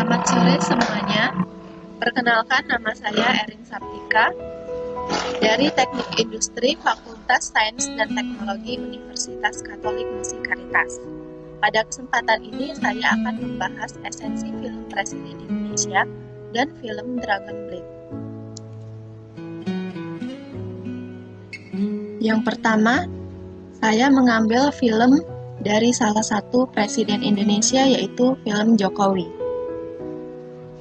Selamat sore semuanya. Perkenalkan, nama saya Erin Saptika dari Teknik Industri Fakultas Sains dan Teknologi Universitas Katolik Musikaritas. Pada kesempatan ini saya akan membahas esensi film Presiden Indonesia dan film Dragon Blade. Yang pertama, saya mengambil film dari salah satu Presiden Indonesia, yaitu film Jokowi.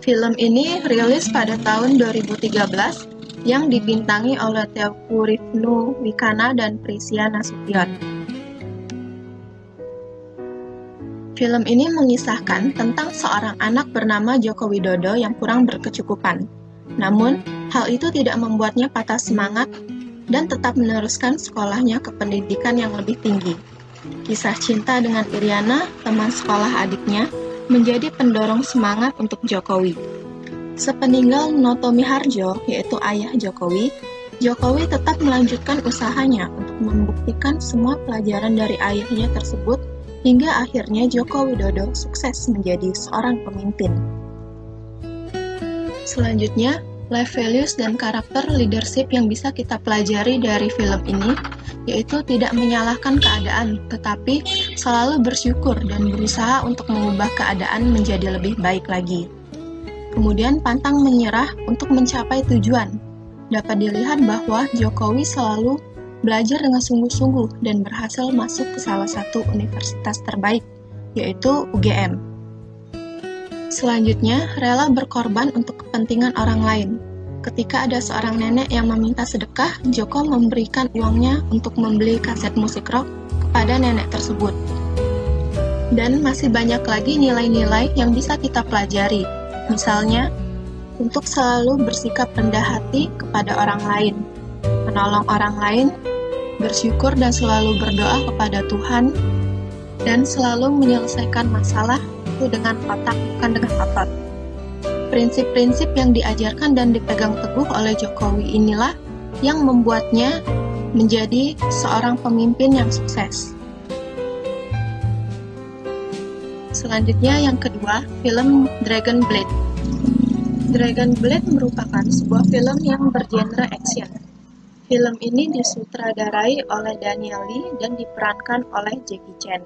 Film ini rilis pada tahun 2013 yang dibintangi oleh Teuku Rifnu Wikana dan Prisia Nasution. Film ini mengisahkan tentang seorang anak bernama Joko Widodo yang kurang berkecukupan. Namun, hal itu tidak membuatnya patah semangat dan tetap meneruskan sekolahnya ke pendidikan yang lebih tinggi. Kisah cinta dengan Iriana, teman sekolah adiknya, menjadi pendorong semangat untuk Jokowi. Sepeninggal Noto Miharjo, yaitu ayah Jokowi, Jokowi tetap melanjutkan usahanya untuk membuktikan semua pelajaran dari ayahnya tersebut hingga akhirnya Joko Widodo sukses menjadi seorang pemimpin. Selanjutnya, life values dan karakter leadership yang bisa kita pelajari dari film ini yaitu tidak menyalahkan keadaan, tetapi selalu bersyukur dan berusaha untuk mengubah keadaan menjadi lebih baik lagi. Kemudian pantang menyerah untuk mencapai tujuan. Dapat dilihat bahwa Jokowi selalu belajar dengan sungguh-sungguh dan berhasil masuk ke salah satu universitas terbaik, yaitu UGM. Selanjutnya, rela berkorban untuk kepentingan orang lain. Ketika ada seorang nenek yang meminta sedekah, Joko memberikan uangnya untuk membeli kaset musik rock kepada nenek tersebut. Dan masih banyak lagi nilai-nilai yang bisa kita pelajari. Misalnya, untuk selalu bersikap rendah hati kepada orang lain, menolong orang lain, bersyukur dan selalu berdoa kepada Tuhan, dan selalu menyelesaikan masalah itu dengan otak, bukan dengan otot. Prinsip-prinsip yang diajarkan dan dipegang teguh oleh Jokowi inilah yang membuatnya menjadi seorang pemimpin yang sukses. Selanjutnya yang kedua, film Dragon Blade. Dragon Blade merupakan sebuah film yang bergenre action. Film ini disutradarai oleh Daniel Lee dan diperankan oleh Jackie Chan.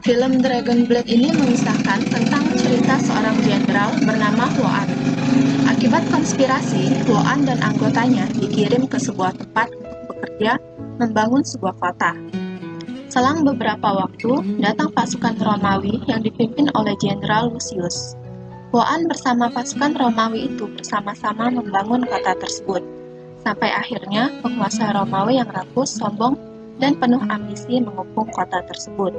Film Dragon Blade ini mengisahkan tentang cerita seorang jenderal bernama Huo An. Akibat konspirasi, Huo An dan anggotanya dikirim ke sebuah tempat untuk bekerja membangun sebuah kota. Selang beberapa waktu, datang pasukan Romawi yang dipimpin oleh Jenderal Lucius. Huo An bersama pasukan Romawi itu bersama-sama membangun kota tersebut. Sampai akhirnya, penguasa Romawi yang rapuh, sombong, dan penuh ambisi mengepung kota tersebut.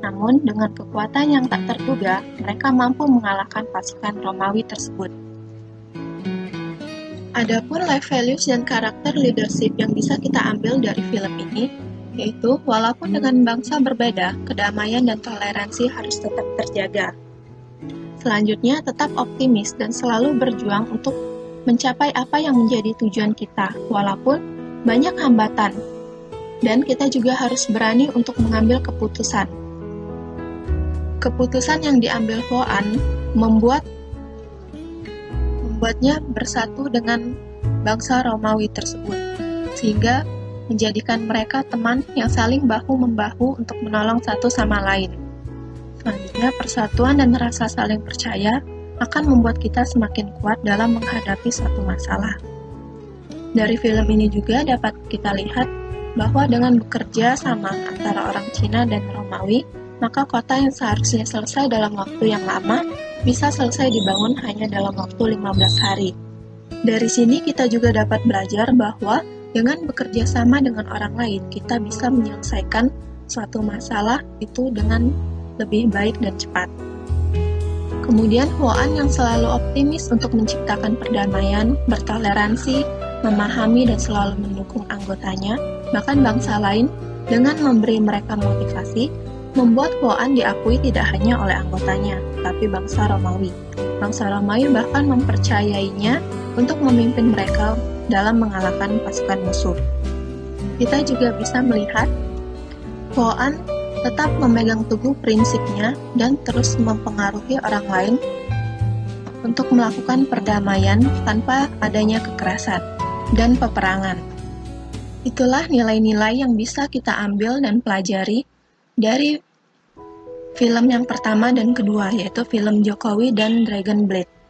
Namun, dengan kekuatan yang tak terduga, mereka mampu mengalahkan pasukan Romawi tersebut. Adapun life values dan karakter leadership yang bisa kita ambil dari film ini, yaitu walaupun dengan bangsa berbeda, kedamaian dan toleransi harus tetap terjaga. Selanjutnya, tetap optimis dan selalu berjuang untuk mencapai apa yang menjadi tujuan kita, walaupun banyak hambatan. Dan kita juga harus berani untuk mengambil keputusan. Keputusan yang diambil Huo An membuatnya bersatu dengan bangsa Romawi tersebut, sehingga menjadikan mereka teman yang saling bahu-membahu untuk menolong satu sama lain. Selanjutnya, persatuan dan rasa saling percaya akan membuat kita semakin kuat dalam menghadapi suatu masalah. Dari film ini juga dapat kita lihat bahwa dengan bekerja sama antara orang Cina dan Romawi, maka kota yang seharusnya selesai dalam waktu yang lama bisa selesai dibangun hanya dalam waktu 15 hari. Dari sini kita juga dapat belajar bahwa dengan bekerja sama dengan orang lain, kita bisa menyelesaikan suatu masalah itu dengan lebih baik dan cepat. Kemudian Huo An yang selalu optimis untuk menciptakan perdamaian, bertoleransi, memahami dan selalu mendukung anggotanya, bahkan bangsa lain, dengan memberi mereka motivasi, membuat Huo An diakui tidak hanya oleh anggotanya, tapi bangsa Romawi. Bangsa Romawi bahkan mempercayainya untuk memimpin mereka dalam mengalahkan pasukan musuh. Kita juga bisa melihat Huo An tetap memegang teguh prinsipnya dan terus mempengaruhi orang lain untuk melakukan perdamaian tanpa adanya kekerasan dan peperangan. Itulah nilai-nilai yang bisa kita ambil dan pelajari dari film yang pertama dan kedua, yaitu film Jokowi dan Dragon Blade.